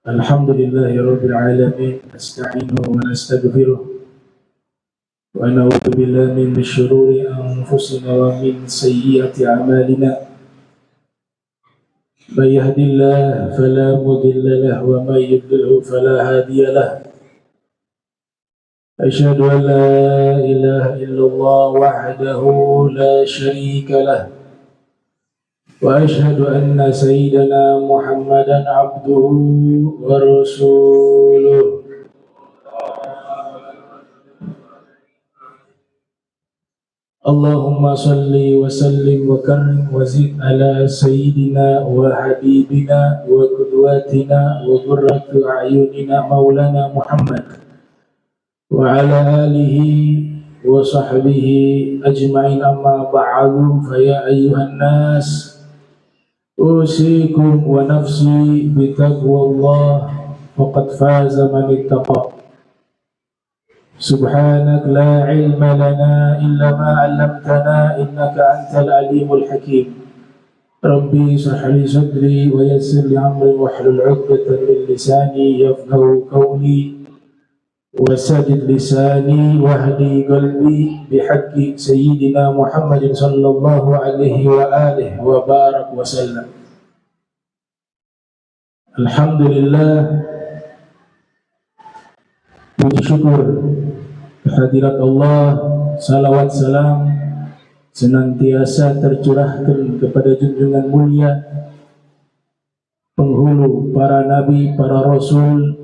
الحمد لله رب العالمين نستعينه ونستغفره ونعوذ بالله من شرور أنفسنا ومن سيئات أعمالنا من يهد الله فلا مضل له ومن يضلل فلا هادي له أشهد أن لا إله إلا الله وحده لا شريك له وأشهد أن سيدنا محمدا عبده ورسوله اللهم صل وسلم وكرم وزد على سيدنا وحبيبنا وقدوتنا وقرة أعيننا مولانا محمد وعلى آله وصحبه أجمعين أما بعد فيا أيها الناس أوصيكم ونفسي بتقوى الله فقد فاز من اتقى سبحانك لا علم لنا إلا ما علمتنا إنك أنت العليم الحكيم ربي اشرح لي صدري ويسر لي أمري واحلل عقدة من لساني يفقهوا قولي وسدد لساني واهدي قلبي بحق سيدنا محمد صلى الله عليه وآله وبارك وسلم. Alhamdulillah, puji syukur kehadirat Allah, salawat salam senantiasa tercurahkan kepada junjungan mulia penghulu para nabi, para rasul,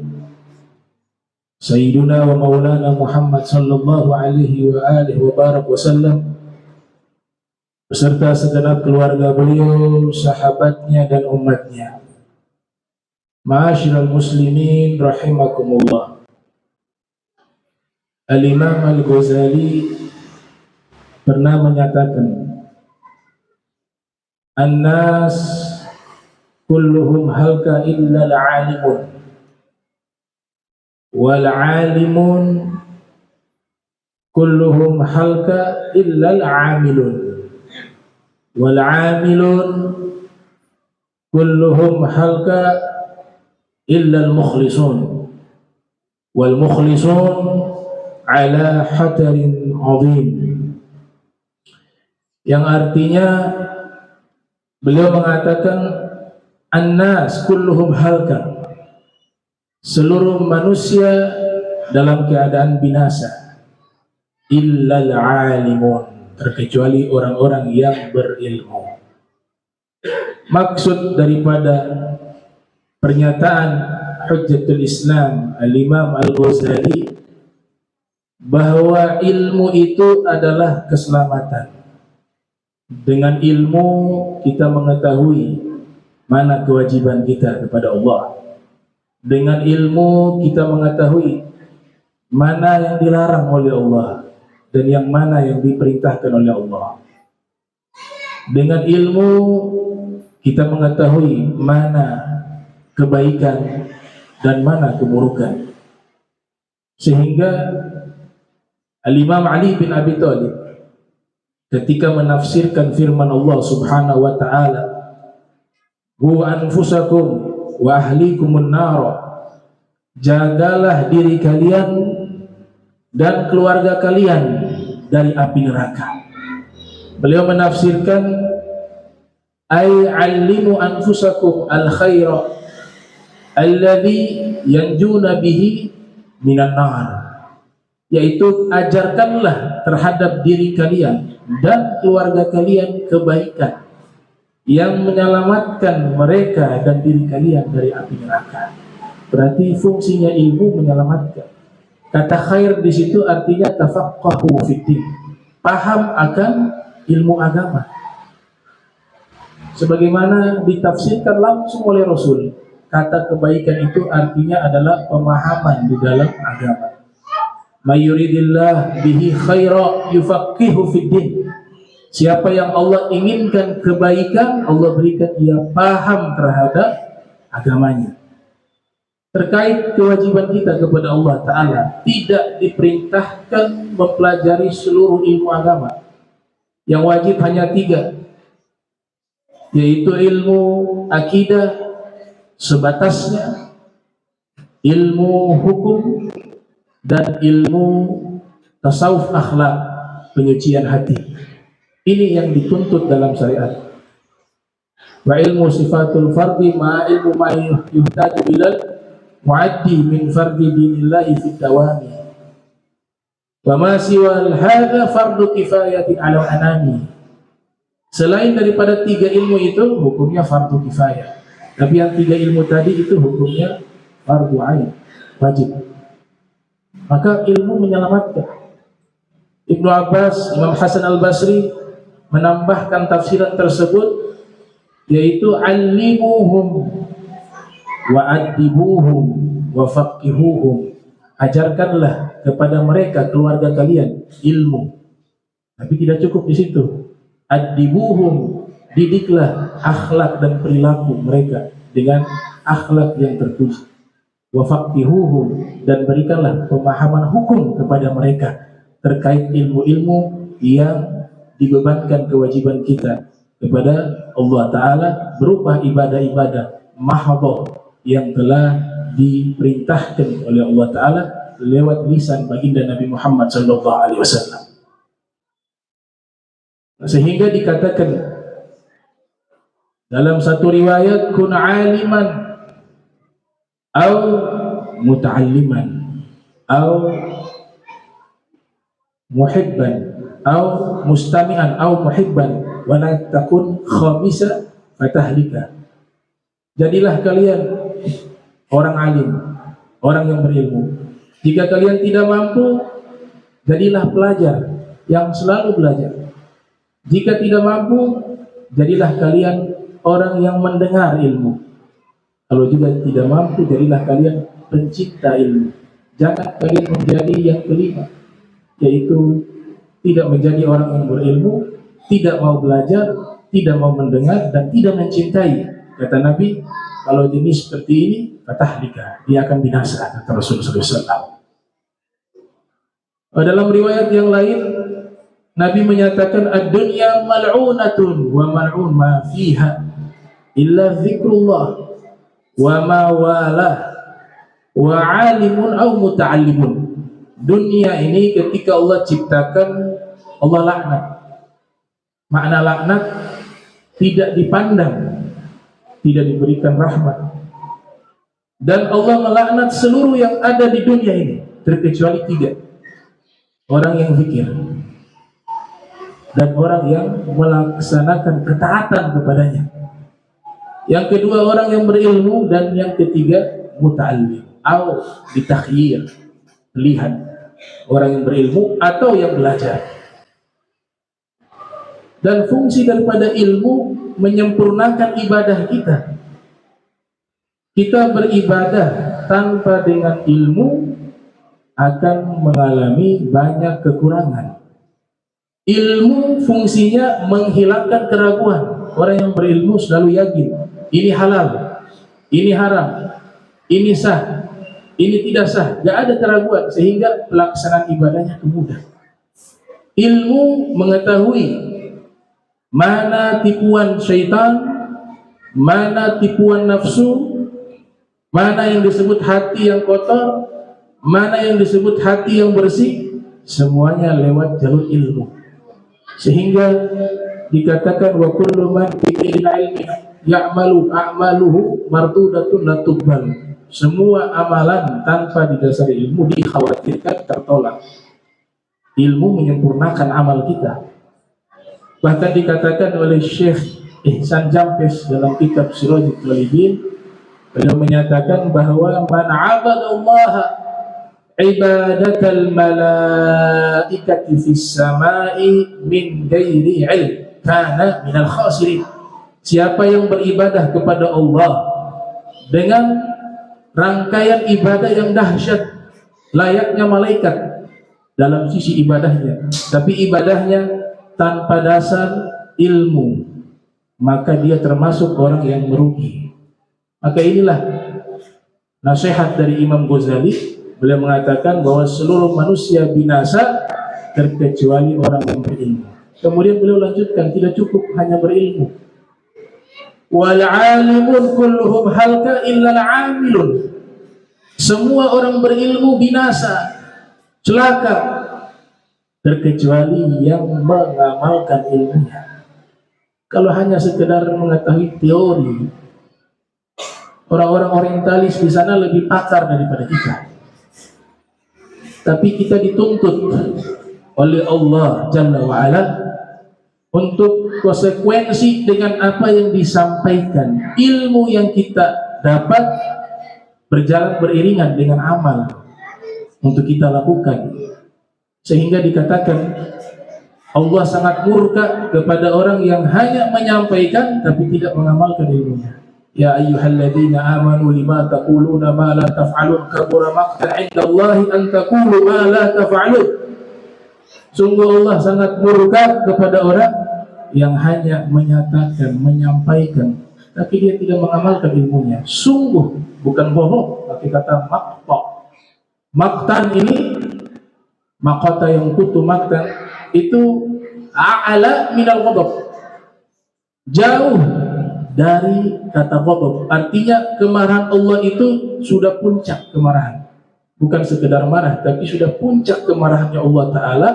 Sayyiduna wa Maulana Muhammad sallallahu alaihi wa alihi wa barak wasallam, beserta segenap keluarga beliau, sahabatnya dan umatnya. Ma'asyiral muslimin rahimakumullah. Al-Imam Al-Ghazali pernah menyatakan, An-nas kulluhum halka illa al-alimun wal-alimun kulluhum halka illa al-amilun wal-amilun kulluhum halka illa al-mukhlisun wal-mukhlisun ala hatarin azim, yang artinya beliau mengatakan an-nas kulluhum halka, seluruh manusia dalam keadaan binasa, illal alimun, terkecuali orang-orang yang berilmu. Maksud daripada pernyataan Hujjatul Islam Al-Imam Al-Ghazali bahwa ilmu itu adalah keselamatan. Dengan ilmu kita mengetahui mana kewajiban kita kepada Allah. Dengan ilmu kita mengetahui mana yang dilarang oleh Allah dan yang mana yang diperintahkan oleh Allah. Dengan ilmu kita mengetahui mana kebaikan dan mana keburukan. Sehingga Al-Imam Ali bin Abi Thalib ketika menafsirkan firman Allah Subhanahu wa taala, "Qu anfusakum wa ahlikumun nar", jagalah diri kalian dan keluarga kalian dari api neraka. Beliau menafsirkan, ay allimu anfusakum al khaira alladhi yanjuna bihi minan nar, yaitu ajarkanlah terhadap diri kalian dan keluarga kalian kebaikan yang menyelamatkan mereka dan diri kalian dari api neraka. Berarti fungsinya ilmu menyelamatkan. Kata khair di situ artinya tafaqahu fiddin, paham akan ilmu agama. Sebagaimana ditafsirkan langsung oleh Rasul, kata kebaikan itu artinya adalah pemahaman di dalam agama. Mayuridillah bihi khaira yufaqihu fiddin. Siapa yang Allah inginkan kebaikan, Allah berikan ia paham terhadap agamanya. Terkait kewajiban kita kepada Allah Ta'ala, tidak diperintahkan mempelajari seluruh ilmu agama. Yang wajib hanya 3, yaitu ilmu akidah sebatasnya, ilmu hukum dan ilmu tasawuf akhlak, penyucian hati. Ini yang dituntut dalam syariat. Wa ilmu sifatul fardi ma ilmu ma yuhtaju ilal muaddi min fardi dinillahi fid dawami. Wa ma siwal hadha fardu kifayatin ala anami. Selain daripada 3 ilmu itu hukumnya fardu kifayah. Tapi yang 3 ilmu tadi itu hukumnya fardu ain, wajib. Maka ilmu menyelamatkan. Ibnu Abbas, Imam Hasan Al-Basri menambahkan tafsiran tersebut, yaitu allimuhum wa addibuhum wa faqihuhum. Ajarkanlah kepada mereka, keluarga kalian, ilmu. Tapi tidak cukup di situ. Addibuhum, didiklah akhlak dan perilaku mereka dengan akhlak yang terpuji. Wa faqihuhum, dan berikanlah pemahaman hukum kepada mereka terkait ilmu-ilmu yang dibebankan kewajiban kita kepada Allah Ta'ala berupa ibadah-ibadah mahdhah yang telah diperintahkan oleh Allah Ta'ala lewat lisan baginda Nabi Muhammad SAW. Sehingga dikatakan dalam satu riwayat, kun aliman au muta'alliman au muhibban au mustami'an au muhibban wa la takun khamisa fatahlika. Jadilah kalian orang alim, orang yang berilmu. Jika kalian tidak mampu, jadilah pelajar yang selalu belajar. Jika tidak mampu, jadilah kalian orang yang mendengar ilmu. Kalau juga tidak mampu, jadilah kalian pencinta ilmu. Jangan kalian menjadi yang kelima, yaitu tidak menjadi orang yang berilmu, tidak mau belajar, tidak mau mendengar, dan tidak mencintai. Kata Nabi, kalau jenis seperti ini, fatahlika, dia akan binasa, kata Rasulullah SAW. Dalam riwayat yang lain, Nabi menyatakan, ad-dunya mal'unatun wa mal'un ma fiha illa zikrullah wa ma walah wa alimun au muta'allimun. Dunia ini ketika Allah ciptakan, Allah laknat. Makna laknat tidak dipandang, tidak diberikan rahmat. Dan Allah melaknat seluruh yang ada di dunia ini, terkecuali 3. Orang yang zikir dan orang yang melaksanakan ketaatan kepadanya. Yang kedua orang yang berilmu, dan yang ketiga muta'allim atau ditakhyir, lihat orang yang berilmu atau yang belajar. Dan fungsi daripada ilmu menyempurnakan ibadah kita. Kita beribadah tanpa dengan ilmu akan mengalami banyak kekurangan. Ilmu fungsinya menghilangkan keraguan. Orang yang berilmu selalu yakin, ini halal, ini haram, ini sah, ini tidak sah. Gak ada keraguan, sehingga pelaksanaan ibadahnya mudah. Ilmu mengetahui mana tipuan syaitan, mana tipuan nafsu, mana yang disebut hati yang kotor, mana yang disebut hati yang bersih, semuanya lewat jalur ilmu. Sehingga dikatakan wa kullu man bi ilmi ya'malu a'maluhu mardudatun la tuqbal. Semua amalan tanpa didasari ilmu dikhawatirkan tertolak. Ilmu menyempurnakan amal kita. Bahkan dikatakan oleh Syekh Ihsan Jampes dalam kitab Sirajul Talibin, beliau menyatakan bahwa man 'abadallaha ibadatal malaikati fis samai min ghairi ilm kana minal khasirin. Siapa yang beribadah kepada Allah dengan rangkaian ibadah yang dahsyat, layaknya malaikat dalam sisi ibadahnya, tapi ibadahnya tanpa dasar ilmu, maka dia termasuk orang yang merugi. Maka inilah nasihat dari Imam Ghazali. Beliau mengatakan bahwa seluruh manusia binasa terkecuali orang yang berilmu. Kemudian beliau lanjutkan, tidak cukup hanya berilmu. Wal alimun kulluhum halka illa al-amilun. Semua orang berilmu binasa, celaka, terkecuali yang mengamalkan ilmunya. Kalau hanya sekedar mengetahui teori, orang-orang orientalis di sana lebih pakar daripada kita. Tapi kita dituntut oleh Allah Jalla wa'ala untuk konsekuensi dengan apa yang disampaikan. Ilmu yang kita dapat berjalan beriringan dengan amal untuk kita lakukan. Sehingga dikatakan Allah sangat murka kepada orang yang hanya menyampaikan tapi tidak mengamalkan ilmunya. Ya ayyuhalladzina amanu lima taquluna ma la taf'alun, kabura maqtan 'indallahi an taqulu ma la taf'alun. Sungguh Allah sangat murka kepada orang yang hanya menyatakan, menyampaikan tapi dia tidak mengamalkan ilmunya. Sungguh, bukan bohong, tapi kata maqta. Maqtan ini, maqata yang kutu maqtan itu a'ala minal ghadab, jauh dari kata ghadab. Artinya kemarahan Allah itu sudah puncak kemarahan, bukan sekedar marah, tapi sudah puncak kemarahannya Allah Ta'ala.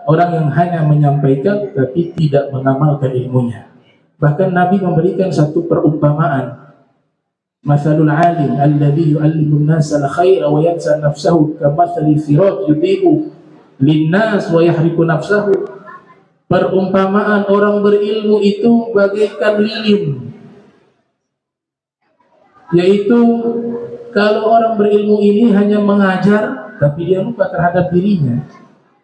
Orang yang hanya menyampaikan tapi tidak mengamalkan ilmunya. Bahkan Nabi memberikan satu perumpamaan, masalul alim alladhi yu'allimun nasa al-khaira wa yansa nafsahu kamathali siraj yudhi'u linnas wa yahriqu nafsahu. Perumpamaan orang berilmu itu bagaikan lilin, yaitu kalau orang berilmu ini hanya mengajar tapi dia lupa terhadap dirinya,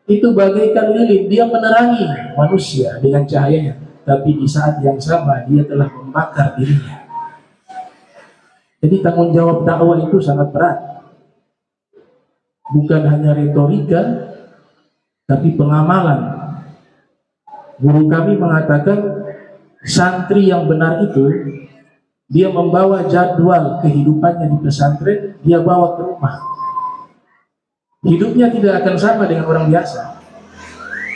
itu bagaikan lilin, dia menerangi manusia dengan cahayanya, tapi di saat yang sama dia telah membakar dirinya. Jadi tanggung jawab dakwah itu sangat berat, bukan hanya retorika tapi pengamalan. Guru kami mengatakan santri yang benar itu dia membawa jadwal kehidupannya di pesantren, dia bawa ke rumah. Hidupnya tidak akan sama dengan orang biasa.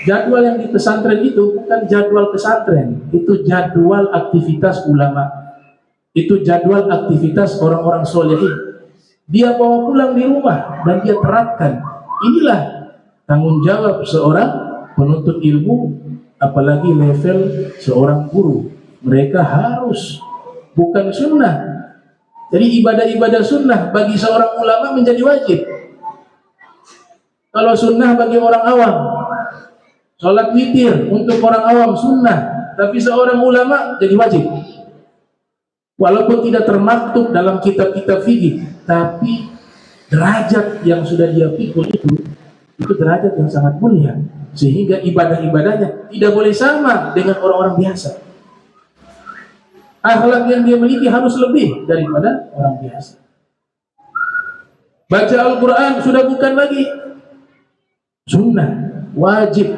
Jadwal yang di pesantren itu bukan jadwal pesantren, itu jadwal aktivitas ulama, itu jadwal aktivitas orang-orang solehin. Dia bawa pulang di rumah dan dia terapkan. Inilah tanggung jawab seorang penuntut ilmu, apalagi level seorang guru. Mereka harus, bukan sunnah. Jadi ibadah-ibadah sunnah bagi seorang ulama menjadi wajib. Kalau sunnah bagi orang awam, sholat witir untuk orang awam sunnah, tapi seorang ulama jadi wajib. Walaupun tidak termaktub dalam kitab-kitab fikih, tapi derajat yang sudah dia pikul itu derajat yang sangat mulia, sehingga ibadah-ibadahnya tidak boleh sama dengan orang-orang biasa. Akhlak yang dia miliki harus lebih daripada orang biasa. Baca Al-Quran sudah bukan lagi sunnah, wajib.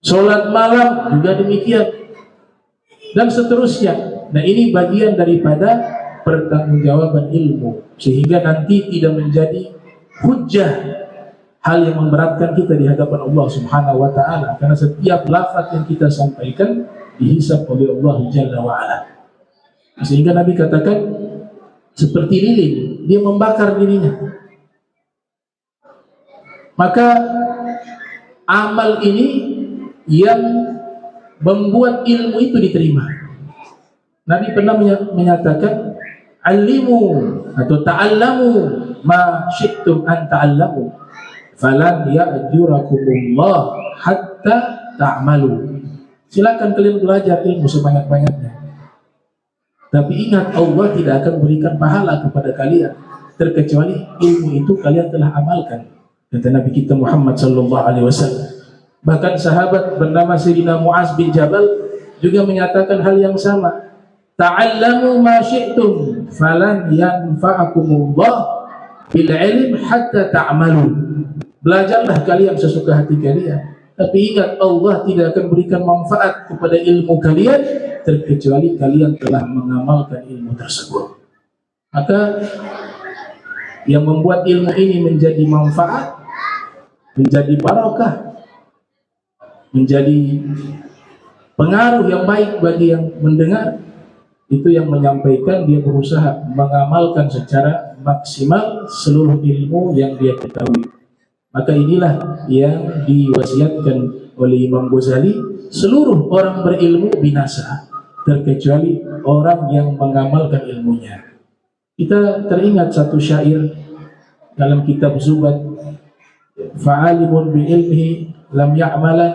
Sholat malam juga demikian, dan seterusnya. Nah, ini bagian daripada pertanggungjawaban ilmu, sehingga nanti tidak menjadi hujjah, hal yang memberatkan kita di hadapan Allah Subhanahu wa Ta'ala, karena setiap lafaz yang kita sampaikan dihisab oleh Allah Jalla wa'ala. Sehingga Nabi katakan seperti lilin, dia membakar dirinya. Maka amal ini yang membuat ilmu itu diterima. Nabi pernah menyatakan alimu atau ta'allamu ma syi'tum an ta'allamu falan ya'jurakumullah hatta ta'malu. Silakan kalian belajar ilmu sebanyak-banyaknya, tapi ingat Allah tidak akan berikan pahala kepada kalian terkecuali ilmu itu kalian telah amalkan, kata Nabi kita Muhammad sallallahu alaihi wasallam. Bahkan sahabat bernama Sayyidina Mu'az bin Jabal juga menyatakan hal yang sama. Ta'allamu ma syi'tum falan yanfa'akumullah bil ilm hatta ta'malu. Belajarlah kalian sesuka hati kalian, tapi ingat Allah tidak akan berikan manfaat kepada ilmu kalian terkecuali kalian telah mengamalkan ilmu tersebut. Maka yang membuat ilmu ini menjadi manfaat, menjadi barakah, menjadi pengaruh yang baik bagi yang mendengar, itu yang menyampaikan dia berusaha mengamalkan secara maksimal seluruh ilmu yang dia ketahui. Maka inilah yang diwasiatkan oleh Imam Ghazali, seluruh orang berilmu binasa terkecuali orang yang mengamalkan ilmunya. Kita teringat satu syair dalam kitab Zubat, fa'alimun bi ilmihi lam ya'malan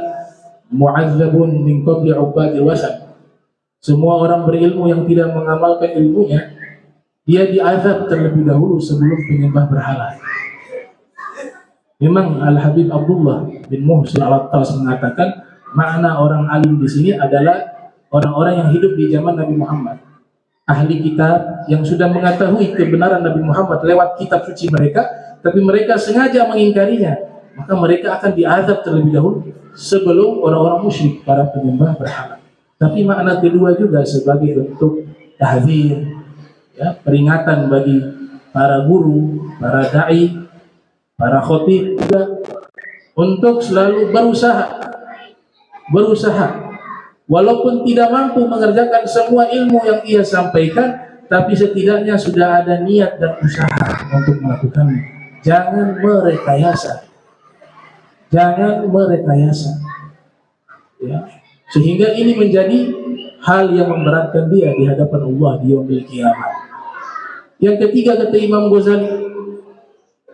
mu'azzabun min qabli ubadil wasan. Semua orang berilmu yang tidak mengamalkan ilmunya, dia diazab terlebih dahulu sebelum penyembah berhala. Memang Al-Habib Abdullah bin Muhsin Al-Attas mengatakan makna orang alim di sini adalah orang-orang yang hidup di zaman Nabi Muhammad, ahli kitab yang sudah mengetahui kebenaran Nabi Muhammad lewat kitab suci mereka, tapi mereka sengaja mengingkarinya, maka mereka akan diazab terlebih dahulu sebelum orang-orang musyrik, para penyembah berhala. Tapi makna kedua juga sebagai bentuk tahzir, ya, peringatan bagi para guru, para dai, para khotib juga untuk selalu berusaha walaupun tidak mampu mengerjakan semua ilmu yang ia sampaikan, tapi setidaknya sudah ada niat dan usaha untuk melakukannya. Jangan merekayasa, ya, sehingga ini menjadi hal yang memberatkan dia di hadapan Allah di yaumil qiyamah. Yang ketiga, kata Imam Ghazali,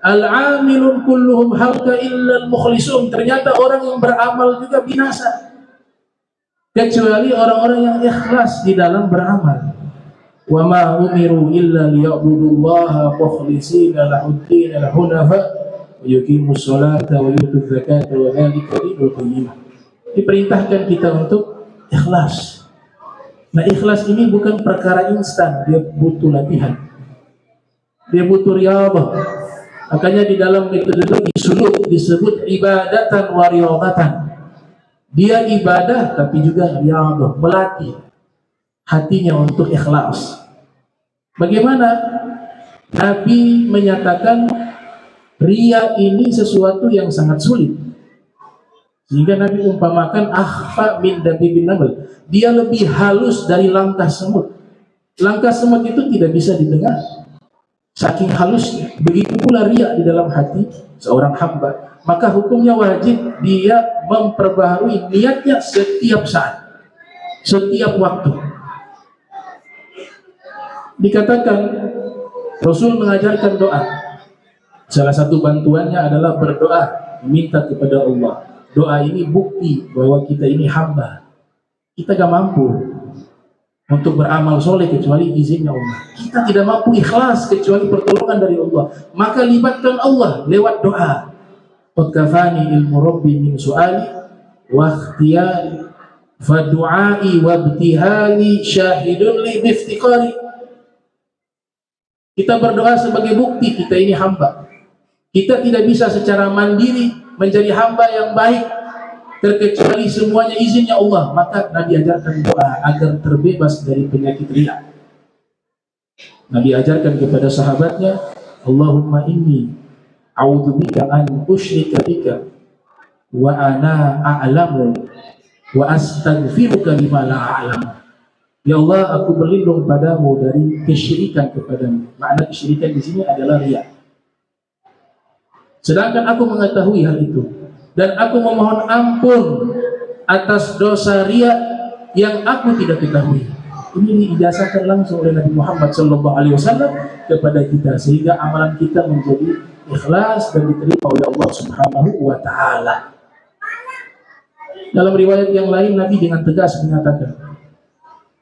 al-amilun kulluhum halka illa al-mukhlisun. Ternyata orang yang beramal juga binasa kecuali orang-orang yang ikhlas di dalam beramal. Wa ma umiru illa liya'budullaha mukhlishina lahu-d-din hunafa wa yuqimus sholata wa yutuz zakata wa dzalika dinul qayyimah. Diperintahkan kita untuk ikhlas. Nah, ikhlas ini bukan perkara instan, dia butuh latihan. Dia butuh riyadhah. Makanya di dalam metodologi suluk disebut ibadatan wa riyadhatan. Dia ibadah tapi juga riyadhah, melatih hatinya untuk ikhlas. Bagaimana? Nabi menyatakan riya ini sesuatu yang sangat sulit, sehingga Nabi umpamakan akhfa min dabibin naml. Dia lebih halus dari langkah semut. Langkah semut itu tidak bisa didengar, saking halusnya. Begitu pula riya di dalam hati seorang hamba. Maka hukumnya wajib dia memperbaharui niatnya setiap saat, setiap waktu. Dikatakan Rasul mengajarkan doa. Salah satu bantuannya adalah berdoa, meminta kepada Allah. Doa ini bukti bahwa kita ini hamba. Kita gak mampu untuk beramal soleh kecuali izinnya Allah. Kita tidak mampu ikhlas kecuali pertolongan dari Allah. Maka libatkan Allah lewat doa. Qad kafani ilmu rabbi min su'ali wa ikhtiyari fa du'ai wa ibtihali syahidun li biftiqari. Kita berdoa sebagai bukti kita ini hamba. Kita tidak bisa secara mandiri menjadi hamba yang baik terkecuali semuanya izinnya Allah. Maka Nabi ajarkan doa agar terbebas dari penyakit riya. Nabi ajarkan kepada sahabatnya, Allahumma inni a'udzubika an usyrika bika wa ana a'lamu wa astaghfiruka lima la a'lamu. Ya Allah, aku berlindung padamu dari kesyirikan kepadamu. Makna kesyirikan di sini adalah riya. Sedangkan aku mengetahui hal itu, dan aku memohon ampun atas dosa riya yang aku tidak ketahui. Ini diijazahkan langsung oleh Nabi Muhammad SAW kepada kita, sehingga amalan kita menjadi ikhlas dan diterima oleh Allah Subhanahu wa Ta'ala. Dalam riwayat yang lain, Nabi dengan tegas menyatakan,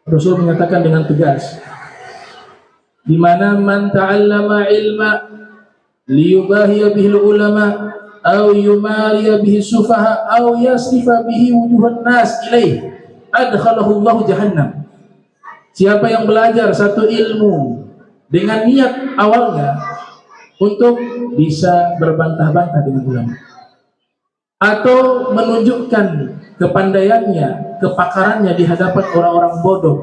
Rasul menyatakan dengan tegas, di mana man ta'allama ilma liyubahiya bihil ulama aw yumariya bihi sufaha aw yasrifa bihi wujuhan nas ilaih adkhalahu Allah jahannam. Siapa yang belajar satu ilmu dengan niat awalnya untuk bisa berbantah-bantah dengan ulama, atau menunjukkan kepandaiannya, kepakarannya di hadapan orang-orang bodoh,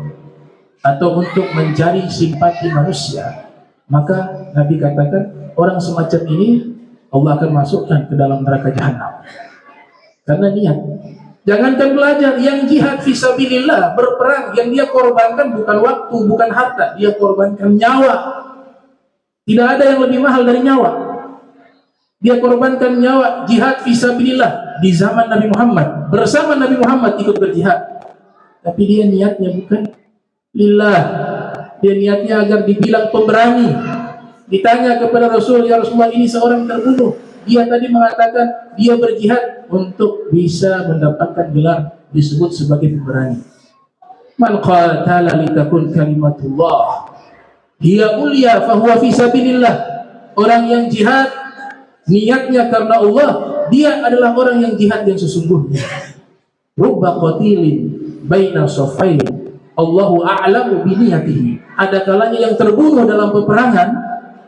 atau untuk mencari simpati manusia, maka Nabi katakan orang semacam ini Allah akan masukkan ke dalam neraka jahanam karena niat. Jangankan belajar, yang jihad fisabilillah, berperang, yang dia korbankan bukan waktu, bukan harta, dia korbankan nyawa. Tidak ada yang lebih mahal dari nyawa. Dia korbankan nyawa jihad fisabilillah di zaman Nabi Muhammad, bersama Nabi Muhammad ikut berjihad. Tapi dia niatnya bukan lillah. Dia niatnya agar dibilang pemberani. Ditanya kepada Rasul, ya Rasulullah, ini seorang terbunuh. Dia tadi mengatakan dia berjihad untuk bisa mendapatkan gelar disebut sebagai pemberani. Man qatala litakun kalimatullah hiya ulya fahuwa fisabilillah. Orang yang jihad niatnya karena Allah, dia adalah orang yang jihad yang sesungguhnya. Rubba qatilin baina safain Allahu a'lamu biniyatihi. Ada kalanya yang terbunuh dalam peperangan,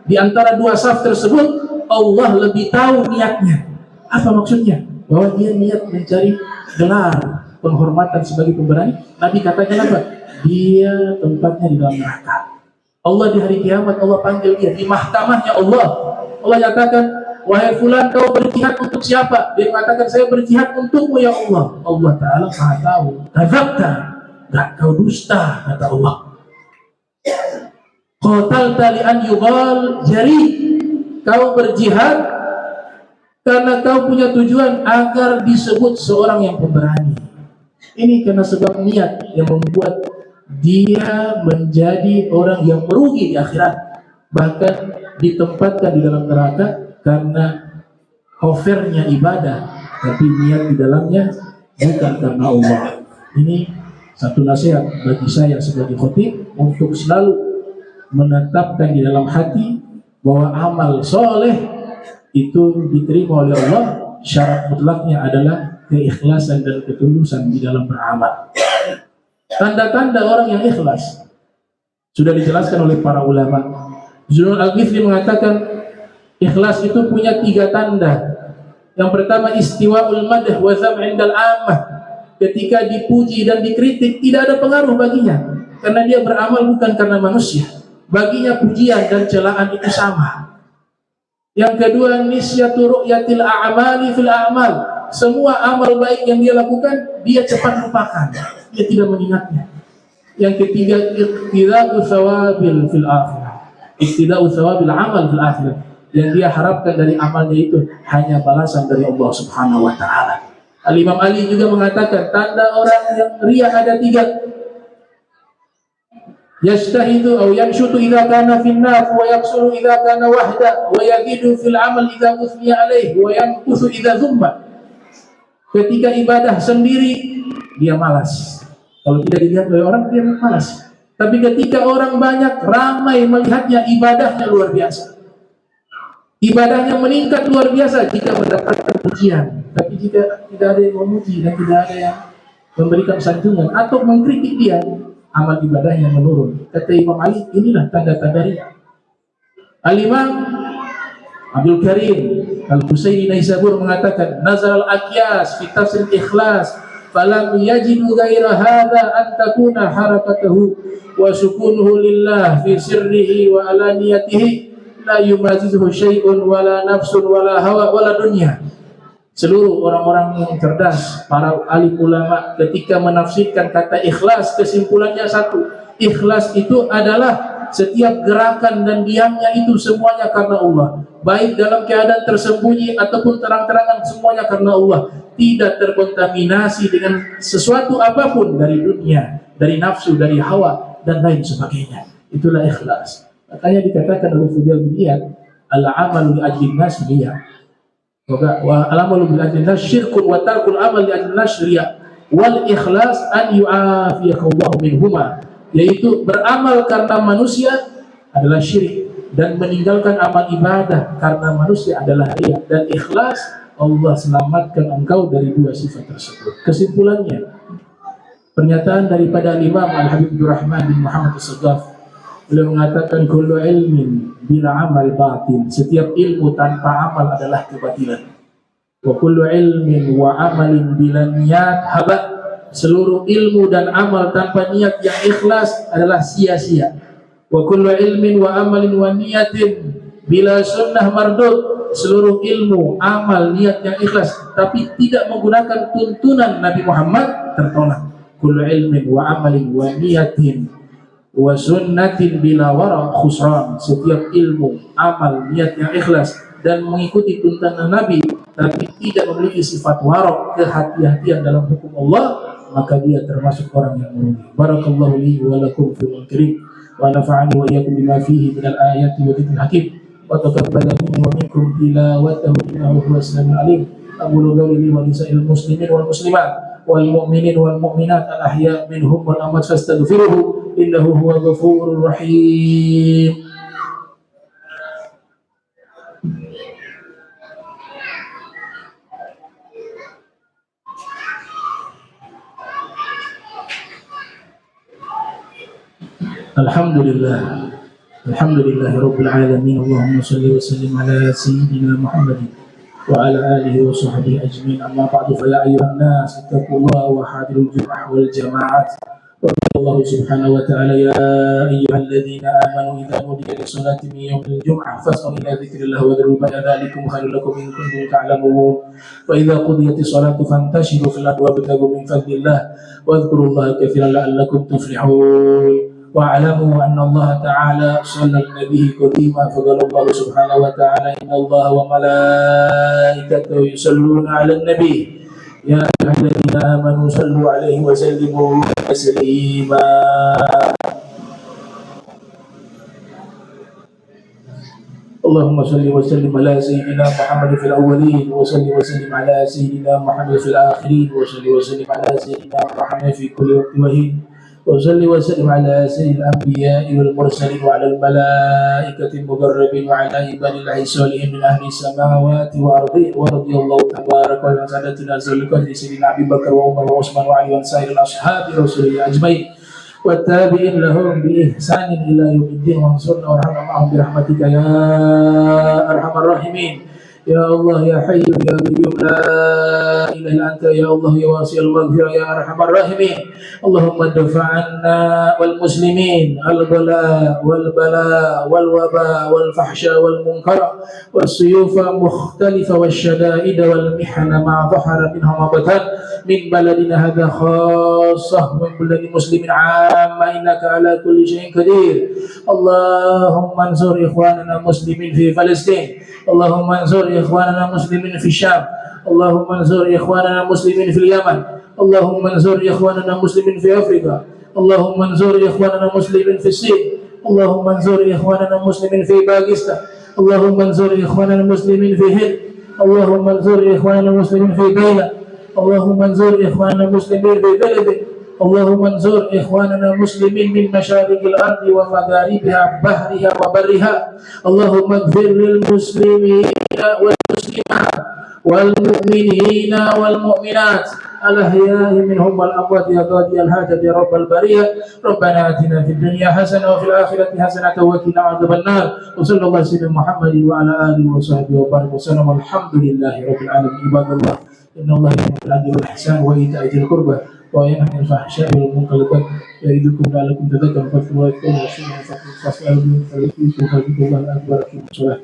di antara dua saf tersebut Allah lebih tahu niatnya. Apa maksudnya? Bahwa dia niat mencari gelar penghormatan sebagai pemberani. Nabi katakan apa? Dia tempatnya di dalam neraka. Allah di hari kiamat, Allah panggil dia di mahkamahnya Allah. Allah nyatakan, wahai fulan, kau berjihad untuk siapa? Dia mengatakan, saya berjihad untukmu ya Allah. Allah Ta'ala maha tahu. Kadzabta, gak, kau dusta, kata Allah. Qatalta li an yughal jari. Kau berjihad karena kau punya tujuan agar disebut seorang yang pemberani. Ini karena sebab niat yang membuat dia menjadi orang yang merugi di akhirat, bahkan ditempatkan di dalam neraka karena offernya ibadah, tapi niat di dalamnya bukan karena Allah. Ini satu nasihat bagi saya sebagai khatib untuk selalu menetapkan di dalam hati bahwa amal soleh itu diterima oleh Allah. Syarat mutlaknya adalah keikhlasan dan ketulusan di dalam beramal. Tanda-tanda orang yang ikhlas sudah dijelaskan oleh para ulama. Zunun Al-Ghifri mengatakan ikhlas itu punya 3 tanda. Yang pertama, istiwa'ul madah wa zam' indal ammah. Ketika dipuji dan dikritik tidak ada pengaruh baginya, karena dia beramal bukan karena manusia. Baginya pujian dan celaan itu sama. Yang kedua, nisyatu ru'yatil a'mali fil a'mal. Semua amal baik yang dia lakukan, dia cepat lupakan. Dia tidak mengingatnya. Yang ketiga, iqtida'u thawabil fil akhirah. Iqtida'u thawabil amal fil akhirah. Yang dia harapkan dari amalnya itu hanya balasan dari Allah Subhanahu wa taala. Al-Imam Ali juga mengatakan tanda orang yang riya ada 3. Yajtahidu aw yanshutu idza kana fin nar wa yaqsuru idza kana wahda wa yazidu fil amal idza usniya alaihi wa yanqusu idza zumma. Ketika ibadah sendiri dia malas. Kalau tidak dilihat oleh orang dia malas. Tapi ketika orang banyak ramai melihatnya, ibadahnya luar biasa. Ibadahnya meningkat luar biasa jika mendapatkan pujian. Tapi jika tidak ada yang memuji dan tidak ada yang memberikan sanjungan atau mengkritik dia, amal ibadahnya menurun. Kata Imam Ali, inilah tanda-tanda riya. Al-Imam Abdul Karim Al-Husaini Naisabur mengatakan, nazar al-aqyas fi tafsir ikhlas falam yajidu ghaira hadha an takuna harakatuhu wa sukunuhu lillah fi sirrihi wa alaniyatihi la yumazizuhu syai'un wala nafsun wala hawa wala dunya. Seluruh orang-orang yang cerdas, para alim ulama, ketika menafsirkan kata ikhlas, kesimpulannya satu. Ikhlas itu adalah setiap gerakan dan diamnya itu semuanya karena Allah. Baik dalam keadaan tersembunyi ataupun terang-terangan, semuanya karena Allah. Tidak terkontaminasi dengan sesuatu apapun dari dunia, dari nafsu, dari hawa, dan lain sebagainya. Itulah ikhlas. Makanya dikatakan oleh Fudail bin Iyad, al-amalu li ajlin nas riya. Wa al-amalu bil ajlin nas syirkun wa tarkul amal li ajlin nas riya. Wal ikhlas an yu'afiyakallahu minhuma. Yaitu beramal karena manusia adalah syirik, dan meninggalkan amal ibadah karena manusia adalah riya. Dan ikhlas, Allah selamatkan engkau dari 2 sifat tersebut. Kesimpulannya, pernyataan daripada Imam Al-Habib Abdurrahman bin Muhammad As-Saggaf, beliau mengatakan kullu ilmin bila amal batin. Setiap ilmu tanpa amal adalah kebatilan. Wa kullu ilmin wa amalin bila niyat habat. Seluruh ilmu dan amal tanpa niat yang ikhlas adalah sia-sia. Wa kullu ilmin wa amalin wa niyatin bila sunnah mardud. Seluruh ilmu, amal, niat yang ikhlas tapi tidak menggunakan tuntunan Nabi Muhammad tertolak. Kullu ilmin wa amalin wa niyatin wa sunnatin bila wara khusran. Setiap ilmu, amal, niat yang ikhlas dan mengikuti tuntunan Nabi tapi tidak memiliki sifat warok, kehati-hatian dalam hukum Allah, maka dia termasuk orang yang merugi. Barakallahu li wa lakum fil karim wa nafa'ani wa iyyakum bima fihi minal ayati wa dzikril hakim wa taqabbala minni wa minkum tilawatahu innahu huwas samiul alim. Aqulu qawli wa lisa'il muslimin wal muslimat wal mu'minin wal mu'minat al ahya minhum wal amwat fastaghfiruhu innahu huwal ghafurur rahim. Alhamdulillah, alhamdulillah rabbil alamin. Allahumma shalli wa sallim ala sayyidina Muhammadin wa ala alihi wa sahbihi ajmain. Amma ba'du, fa ya ayyuhan nas ittaqullaha wa hadirul jum'ah wal jama'at. Wa Allah subhanahu wa ta'ala ya ayyuhalladzina amanu idza nudiya lis-salati min yawmil jum'ah fas'au ila dzikrillah wa dharul bai'a dzalikum khairul lakum in kuntum ta'lamun. Wa idza qudiyatis salatu fantashiru fil ardi wabtaghu min fadlillah wa dhkurullaha katsiran la'allakum tuflihun. واعلموا أن الله تعالى صلى النبي قديما فقال الله سبحانه وتعالى إن الله وملائكته يصلون على النبي يا أيها الذين آمنوا صلوا عليه وسلموا تسليما. اللهم صل وسلم على سيدنا محمد في الأولين وصل وسلم على سيدنا محمد في الآخرين وصل وسلم على سيدنا محمد في كل وقت وحين وصلي وسلم على سيد الأنبياء والمرسلين وعلى الملائكة المقربين وعلى عباد الله الصالحين من أهل السماوات والأرض. ورضي الله تبارك وتعالى عن سادتنا القدر سيدنا أبي بكر وعمر وعثمان وعلي وسائر الأصحاب رسول الله أجمعين والتابعين لهم بإحسان إلى يوم الدين وانصرنا وارحمنا معهم برحمتك يا أرحم الراحمين. يا الله يا حي يا قيوم لا إله إلا أنت يا الله يا واسع المغفرة يا أرحم الراحمين. اللهم ادفع عنا والمسلمين البلاء والبلاء والوباء والفحشاء والمنكر والسيوف مختلفة والشدائد والمحن ما ظهر منها ما بطن من بلدنا هذا خاصة ومن بلد المسلمين عامة إنك على كل شيء قدير. اللهم انصر إخواننا المسلمين في فلسطين. اللهم انصر إخواننا المسلمين في الشام. اللهم انصر إخواننا المسلمين في اليمن. اللهم انصر إخواننا المسلمين في أفريقيا. اللهم انصر إخواننا المسلمين في الصين. اللهم انصر إخواننا المسلمين في باكستان. اللهم انصر إخواننا المسلمين في هند. اللهم انصر إخواننا المسلمين في بيلا. اللهم انصر إخواننا المسلمين في بلد. اللهم انصر إخواننا المسلمين من مشارق الأرض ومغاربها بحرها وبرها. اللهم اغفر للمسلمين والمسلمات والمؤمنين والمؤمنات الأحياء منهم والأموات يا قاضي الحاجة يا رب البرية. ربنا آتنا في الدنيا حسنة وفي الآخرة حسنة وقنا عذاب النار. وصلى الله على سيدنا محمد وعلى آله وصحبه وبارك وسلم. والحمد لله رب العالمين. عباد الله إن الله يأمر بالعدل والإحسان وإيتاء ذي القربى وينهى عن الفحشاء والمنكر والبغي يعظكم لعلكم تذكرون فاذكروا الله يذكركم واشكروه فاسألوا به فذكركم الله الأكبر في الصلاة.